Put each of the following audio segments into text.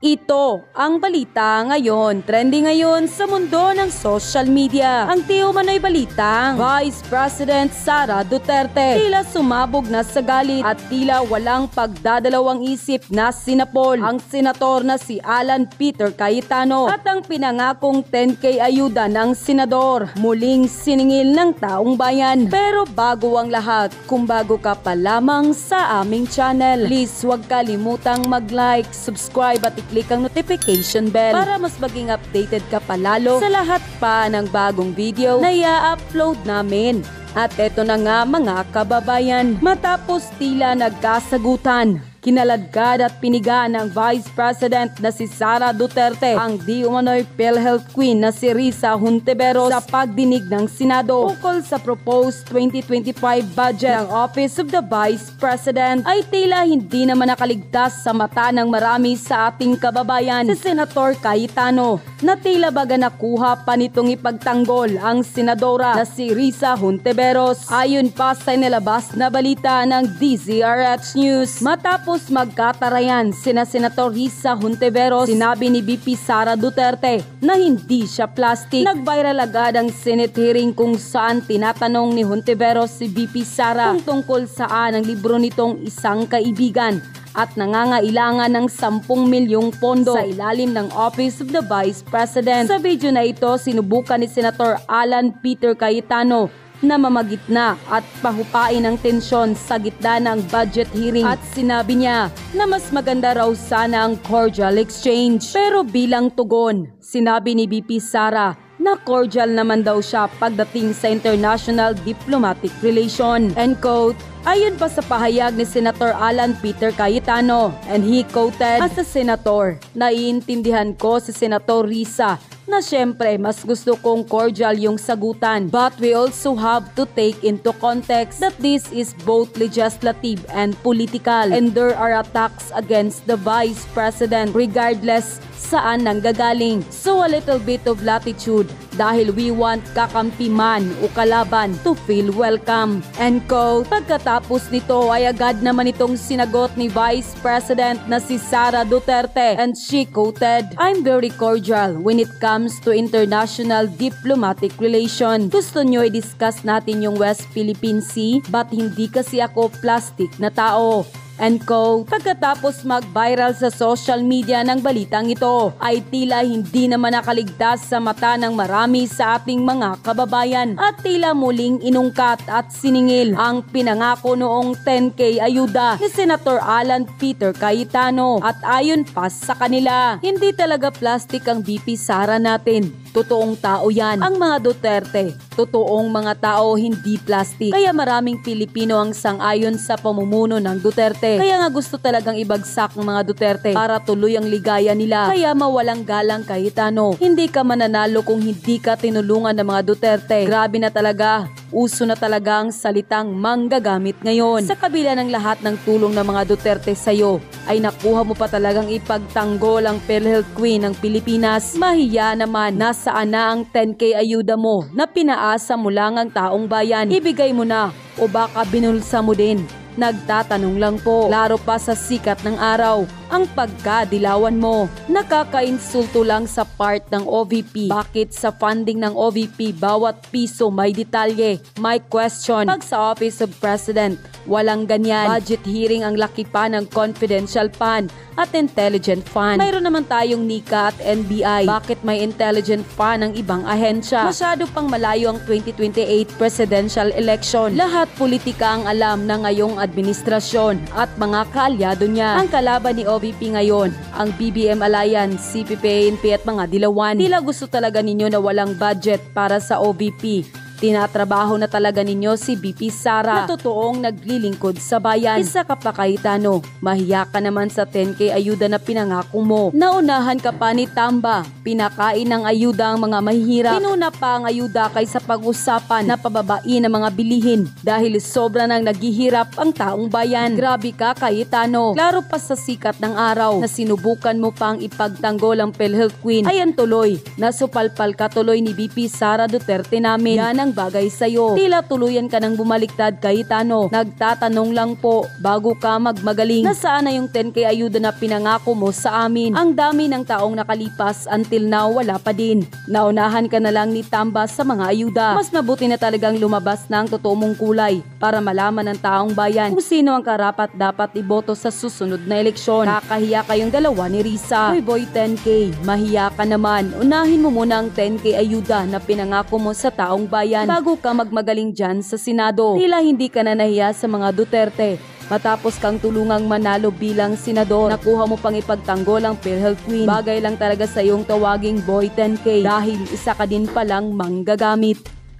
Ito ang balita ngayon. Trending ngayon sa mundo ng social media. Ang di umano'y balitang Vice President Sara Duterte tila sumabog na sa galit at tila walang pagdadalawang isip na sinapol ang senator na si Alan Peter Cayetano at ang pinangakong 10K ayuda ng senador muling siningil ng taong bayan. Pero bago ang lahat, kung bago ka pa lamang sa aming channel, please huwag kalimutang mag-like, subscribe at click ang notification bell para mas maging updated ka palalo sa lahat pa ng bagong video na i-upload namin. At eto na nga mga kababayan, matapos tila nagkasagutan, kinaladkad at piniga ng Vice President na si Sara Duterte ang di umano'y PhilHealth Queen na si Risa Hontiveros sa pagdinig ng Senado ukol sa proposed 2025 budget ng Office of the Vice President, ay tila hindi naman nakaligtas sa mata ng marami sa ating kababayan si Senator Cayetano na tila baga nakuha pa nitong ipagtanggol ang senadora na si Risa Hontiveros. Ayon pa sa inilabas na balita ng DZRH News, matapos magkatarayan sina Senator Risa Hontiveros, sinabi ni VP Sara Duterte na hindi siya plastic. Nag-viral agad ang Senate hearing kung saan tinatanong ni Hontiveros si VP Sara kung tungkol saan ang libro nitong Isang Kaibigan at nangangailangan ng 10 milyong pondo sa ilalim ng Office of the Vice President. Sa video na ito, sinubukan ni Senator Alan Peter Cayetano na mamagitna at pahupain ang tensyon sa gitna ng budget hearing at sinabi niya na mas maganda raw sana ang cordial exchange. Pero bilang tugon, sinabi ni VP Sara na cordial naman daw siya pagdating sa international diplomatic relation. End quote. Ayon pa sa pahayag ni Senator Alan Peter Cayetano, and he quoted, "As a senator, naiintindihan ko si Senator Risa na syempre mas gusto kong cordial yung sagutan. But we also have to take into context that this is both legislative and political and there are attacks against the Vice President regardless saan nanggagaling. So a little bit of latitude dahil we want kakampi man o kalaban to feel welcome." End quote. Pagkatapos nito ay agad naman itong sinagot ni Vice President na si Sara Duterte and she quoted, "I'm very cordial when it comes to international diplomatic relation. Gusto nyo i-discuss natin yung West Philippine Sea but hindi kasi ako plastic na tao." End quote. Pagkatapos mag-viral sa social media ng balitang ito, ay tila hindi naman nakaligtas sa mata ng marami sa ating mga kababayan at tila muling inungkat at siningil ang pinangako noong 10K ayuda ni Senator Alan Peter Cayetano. At ayon pa sa kanila, hindi talaga plastic ang VP Sara natin. Totoong tao yan. Ang mga Duterte, totoong mga tao, hindi plastic. Kaya maraming Pilipino ang sang-ayon sa pamumuno ng Duterte. Kaya nga gusto talagang ibagsak ng mga Duterte para tuloy ang ligaya nila. Kaya mawalang galang Cayetano. Hindi ka mananalo kung hindi ka tinulungan ng mga Duterte. Grabe na talaga. Uso na talaga ang salitang manggagamit ngayon. Sa kabila ng lahat ng tulong ng mga Duterte sa'yo, ay nakuha mo pa talagang ipagtanggol ang PhilHealth Queen ng Pilipinas. Mahiya naman, nasaan na ang 10K ayuda mo na pinaasa mo lang ang taong bayan? Ibigay mo na o baka binulsa mo din? Nagtatanong lang po. Klaro pa sa sikat ng araw ang pagkadilawan mo. Nakakainsulto lang sa part ng OVP. Bakit sa funding ng OVP bawat piso may detalye, may question? Pag sa Office of President, walang ganyan. Budget hearing ang laki pa ng confidential fund at intelligent fund. Mayroon naman tayong NICA at NBI. Bakit may intelligent fund ng ibang ahensya? Masyado pang malayo ang 2028 presidential election. Lahat politika ang alam ng ngayong administrasyon at mga kaalyado niya. Ang kalaban ni OVP ngayon, ang BBM Alliance, CPP, PNP at mga dilawan. Tila gusto talaga ninyo na walang budget para sa OVP. Tinatrabaho na talaga ninyo si VP Sara na totoong naglilingkod sa bayan. Isa ka pa Cayetano, mahiya ka naman sa 10K ayuda na pinangako mo. Naunahan ka pa ni Tamba, pinakain ng ayuda ang mga mahihirap. Inuna pa ang ayuda kaysa pag-usapan na pababain ang mga bilihin dahil sobra nang naghihirap ang taong bayan. Grabe ka Cayetano. Klaro pa sa sikat ng araw na sinubukan mo pang ipagtanggol ang PhilHealth Queen. Ayan tuloy, nasupalpal ka tuloy ni VP Sara Duterte namin. Yan ang ng bagay sa'yo. Tila tuluyan ka ng bumaliktad, Cayetano. Nagtatanong lang po bago ka magmagaling. Nasaan na yung 10K ayuda na pinangako mo sa amin? Ang dami ng taong nakalipas, until now wala pa din. Naunahan ka na lang ni Tamba sa mga ayuda. Mas mabuti na talagang lumabas na ang totoo mong kulay para malaman ng taong bayan kung sino ang karapat dapat iboto sa susunod na eleksyon. Kakahiya kayong dalawa ni Risa. Hoy boy, 10K, mahiya ka naman. Unahin mo muna ang 10K ayuda na pinangako mo sa taong bayan bago ka magmagaling dyan sa Senado. Tila hindi ka na nahiya sa mga Duterte. Matapos kang tulungang manalo bilang senador, nakuha mo pang ipagtanggol ang PhilHealth Queen. Bagay lang talaga sa iyong tawaging boy 10K dahil isa ka din palang manggagamit.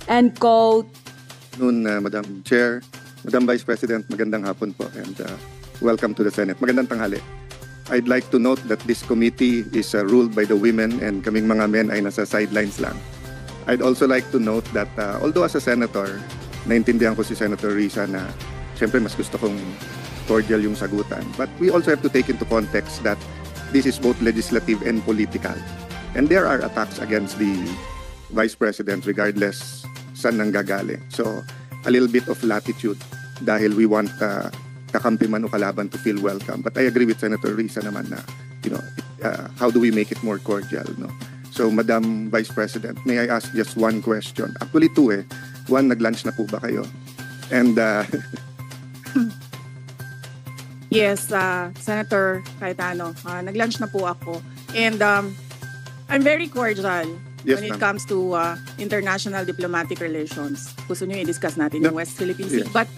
End quote. Noon, Madam Chair, Madam Vice President, magandang hapon po and welcome to the Senate. Magandang tanghali. I'd like to note that this committee is ruled by the women and kaming mga men ay nasa sidelines lang. I'd also like to note that although as a senator, naintindihan ko si Senator Risa na siyempre mas gusto kong cordial yung sagutan. But we also have to take into context that this is both legislative and political. And there are attacks against the Vice President regardless saan nanggagaling. So a little bit of latitude dahil we want kakampi man o kalaban to feel welcome. But I agree with Senator Risa naman na, how do we make it more cordial, no? So, Madam Vice President, may I ask just one question? Actually, two eh. One, nag-lunch na po ba kayo? And, Yes, Senator Cayetano, nag-lunch na po ako. And I'm very cordial Yes, when it ma'am. comes to international diplomatic relations. Gusto nyo i-discuss natin yung No. West Philippine Sea. Yes. But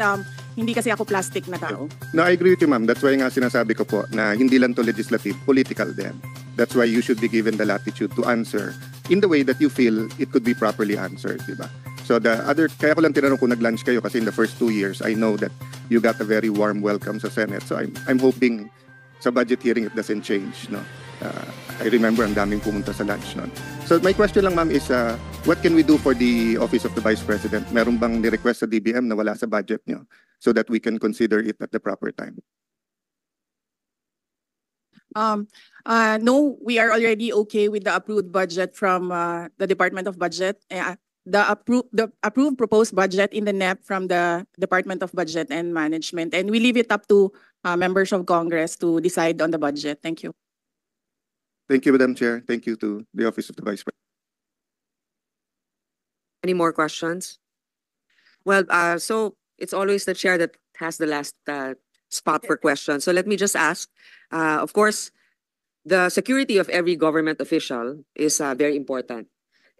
hindi kasi ako plastic na tao. No, I agree with you, ma'am. That's why nga sinasabi ko po na hindi lang to legislative, political din. That's why you should be given the latitude to answer in the way that you feel it could be properly answered, di ba? So kaya ko lang tinanong kung nag-lunch kayo kasi in the first 2 years, I know that you got a very warm welcome sa Senate. So I'm hoping sa budget hearing it doesn't change, no? I remember ang daming pumunta sa lunch noon. So my question lang, ma'am, is what can we do for the Office of the Vice President? Meron bang ni-request sa DBM na wala sa budget nyo so that we can consider it at the proper time? No, we are already okay with the approved budget from the Department of Budget. The approved proposed budget in the NEP from the Department of Budget and Management. And we leave it up to members of Congress to decide on the budget. Thank you. Thank you, Madam Chair. Thank you to the Office of the Vice President. Any more questions? Well, so it's always the chair that has the last spot for questions. So let me just ask, of course, the security of every government official is very important.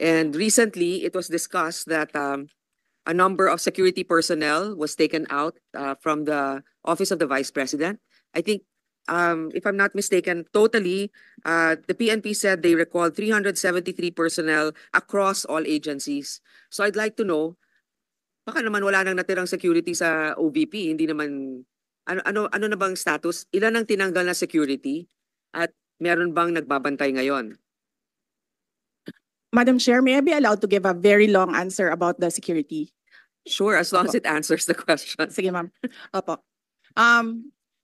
And recently, it was discussed that a number of security personnel was taken out from the Office of the Vice President. I think, if I'm not mistaken, totally, the PNP said they recalled 373 personnel across all agencies. So I'd like to know, baka naman wala nang natirang security sa OVP, hindi naman, ano na bang status? Ilan ang tinanggal na security? At meron bang nagbabantay ngayon? Madam Chair, may I be allowed to give a very long answer about the security? Sure, as long as it answers the question. Sige, ma'am. Opo.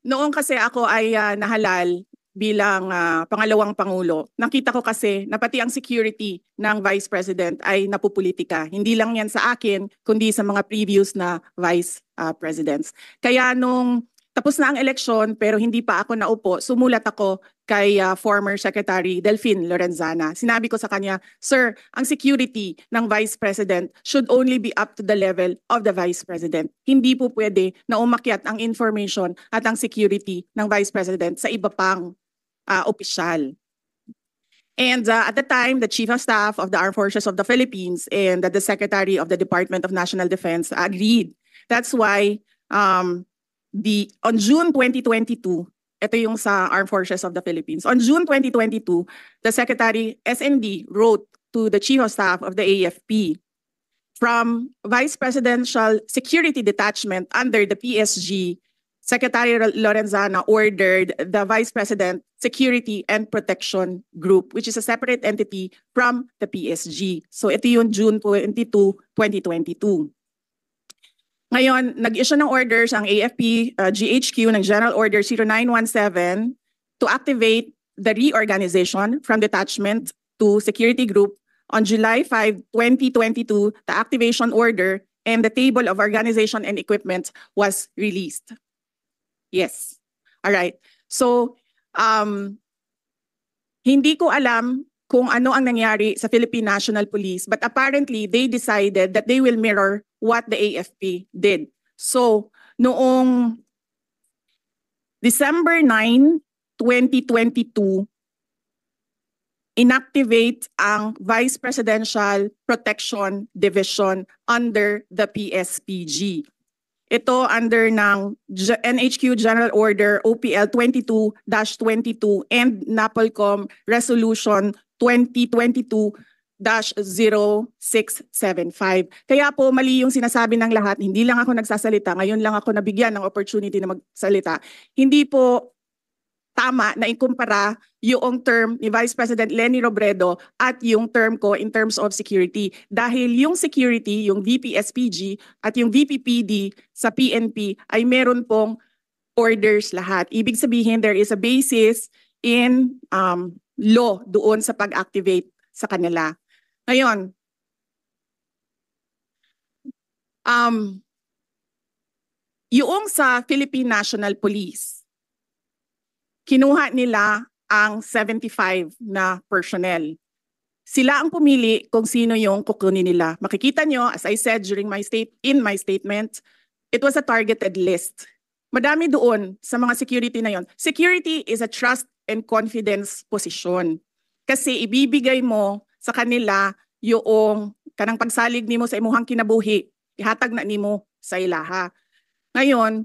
Noong kasi ako ay nahalal bilang pangalawang pangulo, nakita ko kasi na pati ang security ng Vice President ay napupolitika. Hindi lang yan sa akin, kundi sa mga previous na Vice Presidents. Kaya nung tapos na ang eleksyon pero hindi pa ako naupo, sumulat ako kay former Secretary Delfin Lorenzana. Sinabi ko sa kanya, Sir, ang security ng Vice President should only be up to the level of the Vice President. Hindi po pwede na umakyat ang information at ang security ng Vice President sa iba pang opisyal. And at the time, the Chief of Staff of the Armed Forces of the Philippines and the Secretary of the Department of National Defense agreed. That's why on June 2022, ito yung sa Armed Forces of the Philippines. On June 2022, the Secretary SND wrote to the Chief of Staff of the AFP from Vice Presidential Security Detachment under the PSG, Secretary Lorenzana ordered the Vice President Security and Protection Group, which is a separate entity from the PSG. So ito yung June 22, 2022. Ngayon, nag-issue ng orders ang AFP GHQ ng General Order 0917 to activate the reorganization from detachment to security group on July 5, 2022, the activation order and the table of organization and equipment was released. Yes. All right. So, hindi ko alam kung ano ang nangyari sa Philippine National Police, but apparently they decided that they will mirror what the AFP did. So, noong December 9, 2022, inactivate ang Vice Presidential Protection Division under the PSPG. Ito under ng NHQ General Order OPL 22-22 and NAPOLCOM Resolution 2022-0675. Kaya po mali yung sinasabi ng lahat, hindi lang ako nagsasalita, ngayon lang ako nabigyan ng opportunity na magsalita. Hindi po tama na ikumpara yung term ni Vice President Leni Robredo at yung term ko in terms of security. Dahil yung security, yung VP-SPG at yung VP-PD sa PNP ay meron pong orders lahat. Ibig sabihin, there is a basis in law doon sa pag-activate sa kanila. Ngayon, yung sa Philippine National Police, kinuha nila ang 75 na personnel. Sila ang pumili kung sino yung kukunin nila. Makikita nyo, as I said during in my statement, it was a targeted list. Madami doon sa mga security na yon. Security is a trust and confidence position. Kasi ibibigay mo sa kanila yung kanang pagsalig nimo sa imuhang kinabuhi, ihatag na nimo sa ilaha. Ngayon,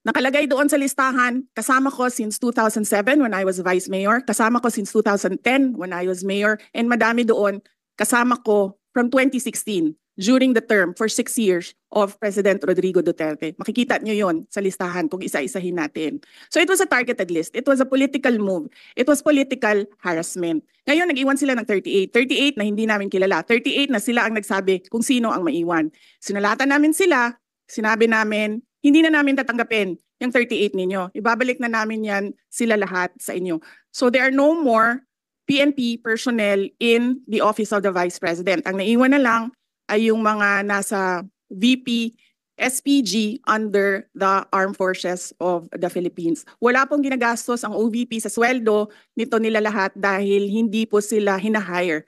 nakalagay doon sa listahan, kasama ko since 2007 when I was Vice Mayor, kasama ko since 2010 when I was Mayor, and madami doon, kasama ko from 2016 during the term for 6 years of President Rodrigo Duterte. Makikita nyo yon sa listahan kung isa-isahin natin. So it was a targeted list. It was a political move. It was political harassment. Ngayon, nag-iwan sila ng 38. 38 na hindi namin kilala. 38 na sila ang nagsabi kung sino ang maiwan. Sinalatan namin sila, sinabi namin, hindi na namin tatanggapin yung 38 ninyo. Ibabalik na namin yan sila lahat sa inyo. So there are no more PNP personnel in the Office of the Vice President. Ang naiwan na lang ay yung mga nasa VP, SPG under the Armed Forces of the Philippines. Wala pong ginagastos ang OVP sa sweldo nito nila lahat dahil hindi po sila hinahire.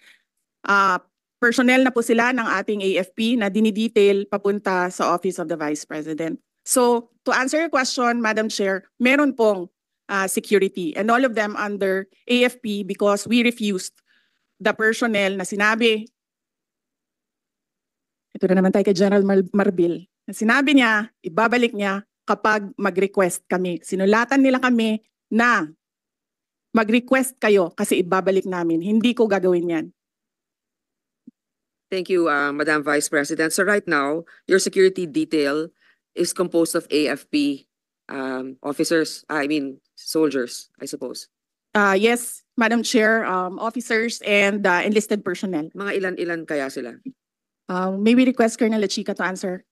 Personnel na po sila ng ating AFP na dinidetail papunta sa Office of the Vice President. So, to answer your question, Madam Chair, meron pong security and all of them under AFP because we refused the personnel na sinabi, ito na naman tayo kay General Marbil, na sinabi niya, ibabalik niya kapag mag-request kami. Sinulatan nila kami na mag-request kayo kasi ibabalik namin. Hindi ko gagawin yan. Thank you, Madam Vice President. So right now, your security detail is composed of AFP officers, soldiers, I suppose. Yes, Madam Chair, officers and enlisted personnel. Mga ilan-ilan kaya sila? May we request Colonel Lachica to answer?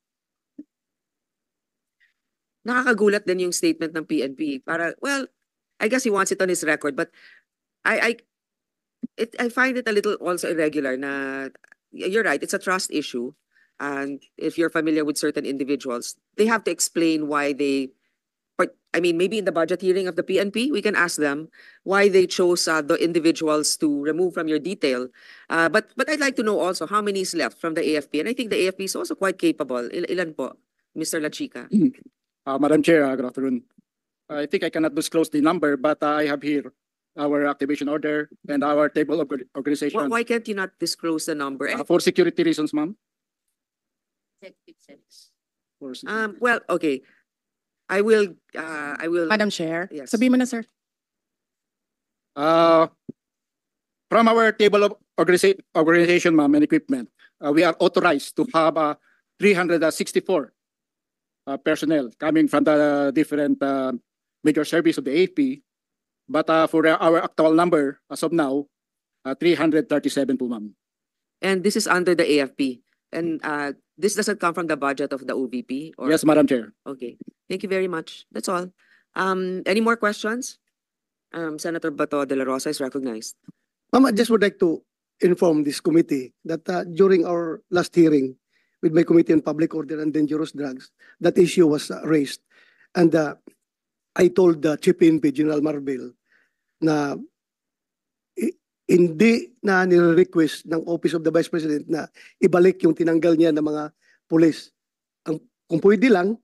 Nakakagulat din yung statement ng PNP. Well, I guess he wants it on his record, but I find it a little also irregular na, you're right, it's a trust issue. And if you're familiar with certain individuals, they have to explain why maybe in the budget hearing of the PNP, we can ask them why they chose the individuals to remove from your detail. But I'd like to know also how many is left from the AFP. And I think the AFP is also quite capable. Ilan po, Mr. Lachica? Madam Chair, good afternoon. I think I cannot disclose the number, but I have here our activation order and our table of organization. Why can't you not disclose the number? For security reasons, ma'am. Well, okay. I will. Madam Chair, Yes. sabihin mo na, sir. From our table of organization, ma'am, and equipment, we are authorized to have 364 personnel coming from the different major service of the AFP. But for our actual number, as of now, 337 po, ma'am. And this is under the AFP. And this doesn't come from the budget of the OVP? Or? Yes, Madam Chair. Okay. Thank you very much. That's all. Any more questions? Senator Bato de la Rosa is recognized. Ma'am, I just would like to inform this committee that during our last hearing with my Committee on Public Order and Dangerous Drugs, that issue was raised. And I told the Chief PNP, General Marbil, na hindi na nire-request ng Office of the Vice President na ibalik yung tinanggal niya ng mga pulis. Kung pwede lang,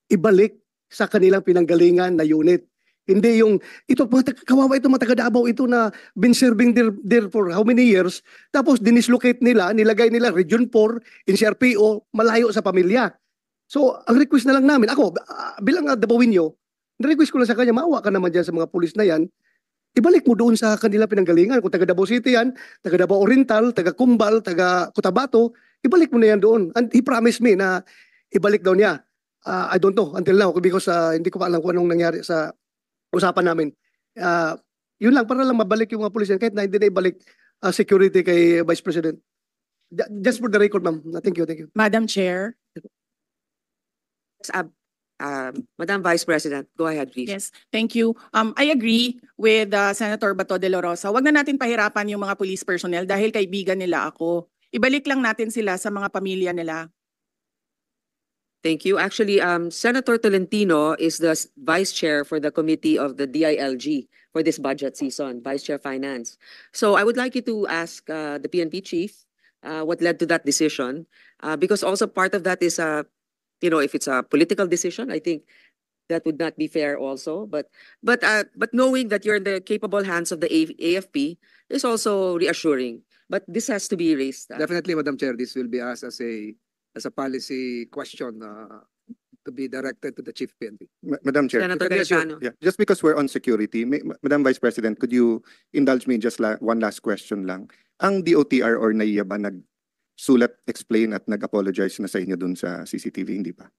ibalik sa kanilang pinanggalingan na unit. Hindi yung, ito, kawawa ito, mga taga-Davao ito na been serving there for how many years, tapos dinislocate nila, nilagay nila Region 4, NCRPO, malayo sa pamilya. So, ang request na lang namin, ako, bilang Davao-inyo, na-request ko lang sa kanya, maawa ka naman dyan sa mga pulis na yan, ibalik mo doon sa kanila pinanggalingan. Kung taga Davao City yan, taga Davao Oriental, taga Cumbal, taga Cotabato, ibalik mo na yan doon. And he promised me na ibalik daw niya. I don't know until now because hindi ko pa alam kung anong nangyari sa usapan namin. Yun lang, para lang mabalik yung mga pulis yan, kahit na hindi na ibalik security kay Vice President. Just for the record, ma'am. Thank you, thank you. Madam Chair. Madam Vice President, go ahead, please. Yes, thank you. I agree with Senator Bato de la Rosa. Huwag na natin pahirapan yung mga police personnel dahil kaibigan nila ako. Ibalik lang natin sila sa mga pamilya nila. Thank you. Actually, Senator Tolentino is the Vice Chair for the Committee of the DILG for this budget season, Vice Chair Finance. So I would like you to ask the PNP Chief what led to that decision, because also part of that is, if it's a political decision, I think that would not be fair also. But knowing that you're in the capable hands of the AFP is also reassuring. But this has to be raised. Definitely, Madam Chair, this will be asked as a policy question to be directed to the Chief PNP. Madam Chair, Senator Cayetano. yeah, just because we're on security, Madam Vice President, could you indulge me in just one last question lang? Ang DOTR or NAIA ba nagsulat, explain at nag-apologize na sa inyo dun sa CCTV, hindi ba?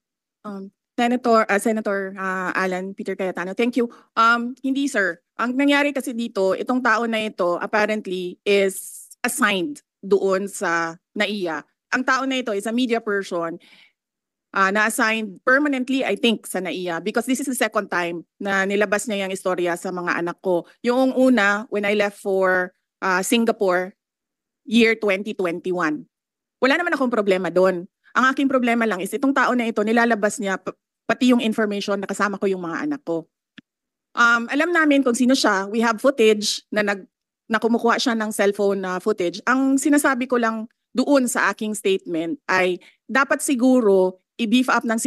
Senator Alan Peter Cayetano, thank you. Hindi sir. Ang nangyari kasi dito, itong tao na ito apparently is assigned doon sa NAIA. Ang tao na ito is a media person na-assigned permanently, I think, sa NAIA because this is the second time na nilabas niya yung istorya sa mga anak ko. Yung una, when I left for Singapore, year 2021. Wala naman akong problema doon. Ang aking problema lang is itong tao na ito, nilalabas niya pati yung information na kasama ko yung mga anak ko. Alam namin kung sino siya. We have footage na kumukuha siya ng cellphone footage. Ang sinasabi ko lang doon sa aking statement ay dapat siguro i-beef up ng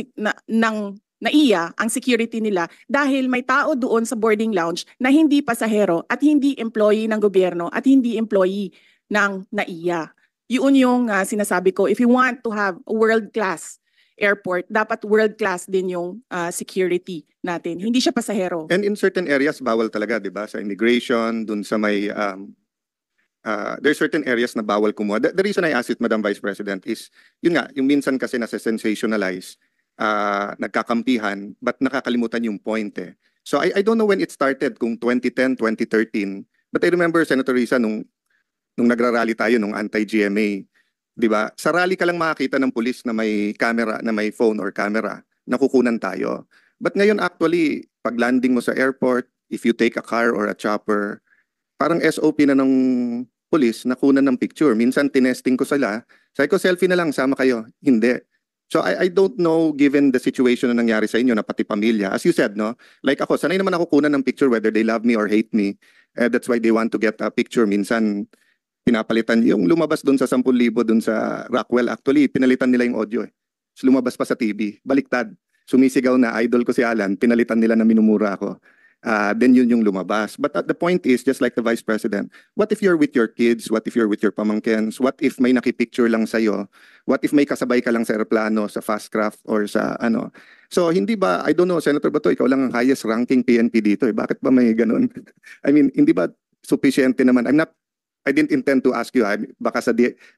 NAIA ang security nila dahil may tao doon sa boarding lounge na hindi pasahero at hindi employee ng gobyerno at hindi employee ng NAIA. Yun yung sinasabi ko, if you want to have a world-class airport, dapat world-class din yung security natin. Hindi siya pasahero. And in certain areas, bawal talaga, di ba? Sa immigration, dun sa may... there's certain areas na bawal kumuha. The reason I asked it, Madam Vice President, is yun nga, yung minsan kasi nasa-sensationalize, nagkakampihan, but nakakalimutan yung point eh. So I don't know when it started, kung 2010, 2013, but I remember, Senator Risa, nung nagrarally tayo, nung anti-GMA, di ba? Sa rally ka lang makakita ng pulis na may camera, na may phone or camera, nakukunan tayo. But ngayon actually, pag landing mo sa airport, if you take a car or a chopper, parang SOP na ng police, nakunan ng picture. Minsan tinesting ko sila, sabi ko selfie na lang, sama kayo. Hindi. So I don't know, given the situation na nangyari sa inyo na pati pamilya. As you said, no? Like ako, sanay naman ako kunan ng picture whether they love me or hate me. That's why they want to get a picture. Minsan pinapalitan yung lumabas doon sa 10,000 doon sa Rockwell. Actually, pinalitan nila yung audio eh. So, lumabas pa sa TV. Baliktad. Sumisigaw na idol ko si Alan, pinalitan nila na minumura ako. Then yun yung lumabas. But the point is, just like the Vice President, what if you're with your kids? What if you're with your pamangkens? What if may nakipicture lang sa'yo? What if may kasabay ka lang sa aeroplano, sa Fastcraft, or sa ano? So hindi ba, I don't know, Senator Bato, ikaw lang ang highest ranking PNP dito eh. Bakit ba may ganun? I mean, hindi ba sufficiente naman? I didn't intend to ask you. Baka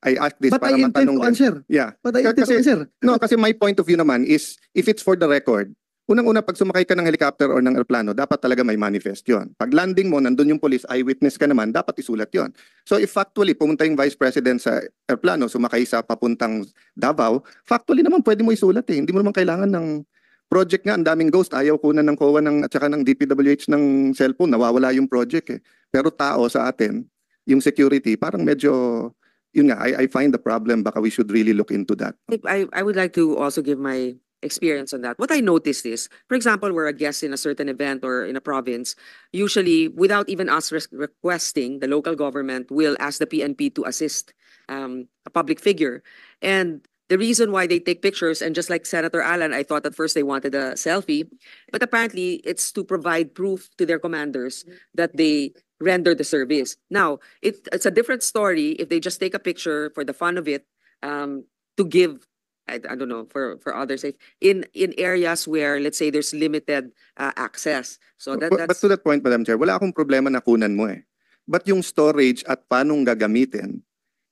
I asked this But para I intend matanong to din. answer. Yeah. But I intend to answer. No, kasi my point of view naman is, if it's for the record, unang-una, pag sumakay ka ng helicopter or ng aeroplano, dapat talaga may manifest yon. Pag landing mo, nandun yung police, eyewitness ka naman, dapat isulat yon. So if factually, pumunta yung Vice President sa aeroplano, sumakay sa papuntang Davao, factually naman pwede mo isulat eh. Hindi mo naman kailangan ng project nga, ang daming ghost, ayaw kunan ng COA at saka ng DPWH ng cellphone, nawawala yung project eh. Pero tao sa atin, yung security, parang medyo, yun nga, I find the problem, baka we should really look into that. I would like to also give my experience on that. What I noticed is, for example, we're a guest in a certain event or in a province, usually without even us requesting, the local government will ask the PNP to assist a public figure. And the reason why they take pictures, and just like Senator Alan, I thought at first they wanted a selfie, but apparently it's to provide proof to their commanders that they render the service. Now, it's a different story if they just take a picture for the fun of it, to give, I don't know, for others, in areas where, let's say, there's limited access. So But that's to that point, Madam Chair, wala akong problema na kunan mo eh. But yung storage at paano gagamitin,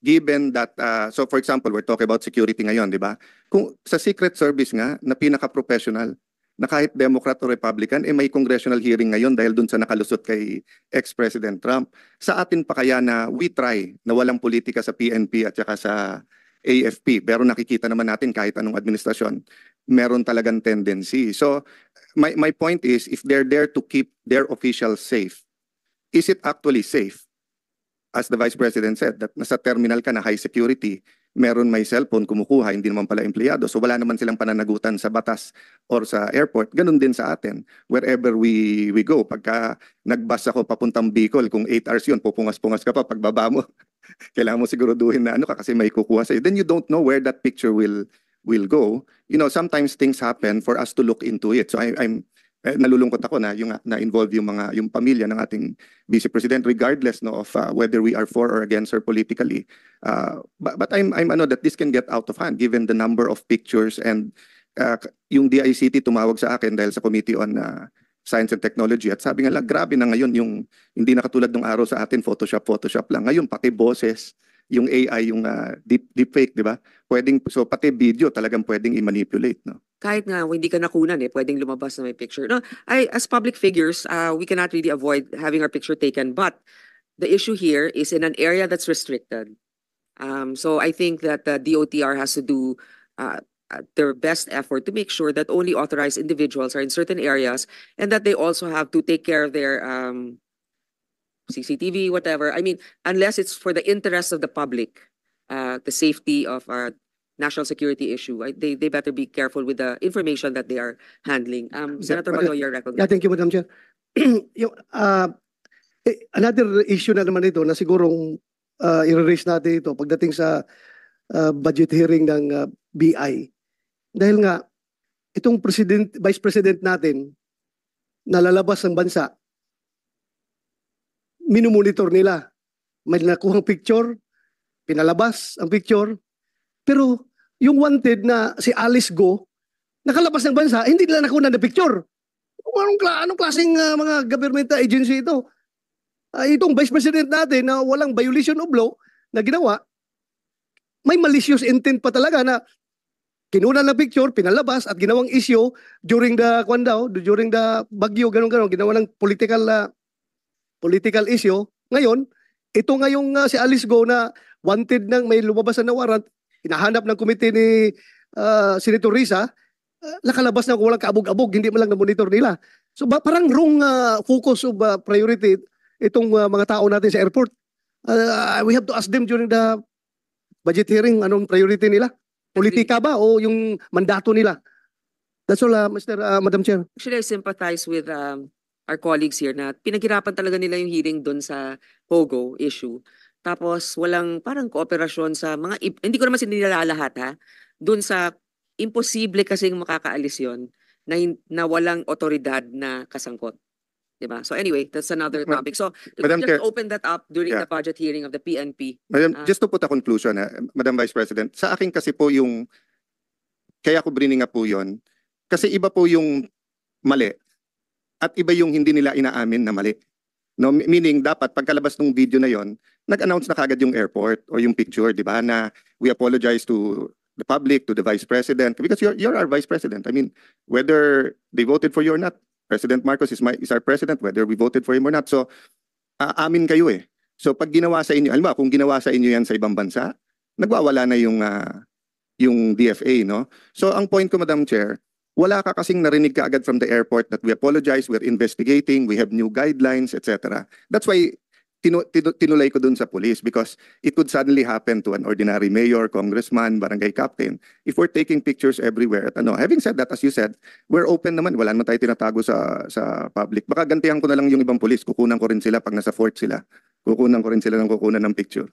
given that, so for example, we're talking about security ngayon, di ba? Kung sa Secret Service nga, na pinaka-professional, na kahit Democrat o Republican, may congressional hearing ngayon dahil dun sa nakalusot kay ex-President Trump. Sa atin pa kaya na we try na walang politika sa PNP at saka sa AFP, pero nakikita naman natin kahit anong administrasyon, meron talagang tendency. So, my point is, if they're there to keep their officials safe, is it actually safe? As the Vice President said, that nasa terminal ka na high security, meron may cellphone, kumukuha, hindi naman pala empleyado. So wala naman silang pananagutan sa batas or sa airport. Ganun din sa atin, wherever we go. Pagka nagbus ako papuntang Bicol, kung 8 hours yun, pupungas-pungas ka pa, pagbaba mo, kailangan mo siguraduhin na ano ka kasi may kukuha sa'yo. Then you don't know where that picture will go. You know, sometimes things happen for us to look into it. So I'm nalulungkot ako na yung na-involve yung pamilya ng ating Vice President regardless of whether we are for or against her politically. But I'm ano that this can get out of hand given the number of pictures, and yung DICT tumawag sa akin dahil sa Committee on Science and Technology at sabi nga lang grabe na ngayon yung hindi na katulad ng araw sa atin Photoshop lang. Ngayon pati boses, yung AI, yung deepfake, di ba? So pati video talagang pwedeng i-manipulate, no? kahit nga hindi ka nakunan pwedeng lumabas na may picture. No, as public figures, we cannot really avoid having our picture taken, but the issue here is in an area that's restricted. So I think that the DOTR has to do their best effort to make sure that only authorized individuals are in certain areas, and that they also have to take care of their CCTV, whatever. I mean, unless it's for the interest of the public, the safety of our national security issue, they better be careful with the information that they are handling. Senator Bato, you're recognized. Yeah, thank you, Madam Chair. Yung, another issue na naman ito na sigurong i-raise natin ito pagdating sa budget hearing ng BI. Dahil nga, itong Vice President natin na lalabas ng bansa, minumonitor nila. May nakuhang picture, pinalabas ang picture, pero yung wanted na si Alice Go, nakalabas ng bansa, hindi nila nakuha na picture. Anong klaseng mga government agency ito? Itong Vice President natin na walang violation of law na ginawa, may malicious intent pa talaga na kinuha ng picture, pinalabas at ginawang issue during the bagyo, gano'n, ginawa ng political issue. Ngayon, ito ngayong si Alice Go na wanted nang may lumabas na warrant, hinahanap ng komite ni Senator Risa, nakalabas na walang kaabog-abog, hindi man lang na-monitor nila. So parang wrong focus of priority itong mga tao natin sa airport. We have to ask them during the budget hearing, anong priority nila? Politika ba o yung mandato nila? That's all, Madam Chair. Actually, I sympathize with our colleagues here na pinaghirapan talaga nila yung hearing doon sa POGO issue. Tapos walang parang kooperasyon sa mga, hindi ko naman sinilala lahat ha, doon sa imposible kasing makakaalis yon na walang otoridad na kasangkot. Diba? So anyway, that's another topic. So Madam just Chair, open that up during yeah, the budget hearing of the PNP. Madam, just to put a conclusion, Madam Vice President, sa akin kasi po yung, kaya ko bringing up po yun, kasi iba po yung mali at iba yung hindi nila inaamin na mali. No, meaning dapat pagkalabas ng video na yon, nag-announce na kagad yung airport or yung picture, di ba, na we apologize to the public, to the Vice President, because you're our Vice President. I mean, whether they voted for you or not, President Marcos is our president, whether we voted for him or not. So, amin kayo eh. So, pag ginawa sa inyo, alam mo, kung ginawa sa inyo yan sa ibang bansa, nagwawala na yung DFA, no? So, ang point ko, Madam Chair, wala ka kasing narinig ka agad from the airport that we apologize, we're investigating, we have new guidelines, etc. That's why tinulay ko dun sa police because it could suddenly happen to an ordinary mayor, congressman, barangay captain if we're taking pictures everywhere. At having said that, as you said, we're open naman, wala naman tayo tinatago sa public. Baka gantihan ko na lang yung ibang police, kukunan ko rin sila pag nasa fort sila. Kukunan ko rin sila ng kukunan ng picture.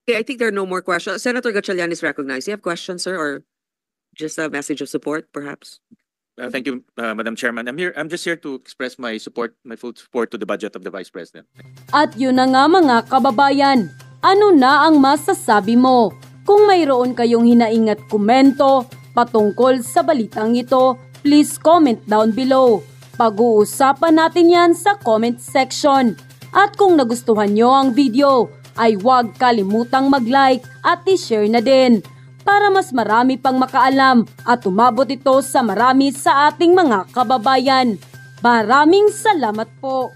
Okay, I think there are no more questions. Senator Gatchalian is recognized. You have questions, sir, or just a message of support, perhaps? Thank you, Madam Chairman. I'm just here to express my support, my full support to the budget of the Vice President. At yun na nga mga kababayan, ano na ang masasabi mo? Kung mayroon kayong hinaing at komento patungkol sa balitang ito, please comment down below. Pag-uusapan natin yan sa comment section. At kung nagustuhan nyo ang video, ay huwag kalimutang mag-like at i-share na din para mas marami pang makaalam at umabot ito sa marami sa ating mga kababayan. Maraming salamat po!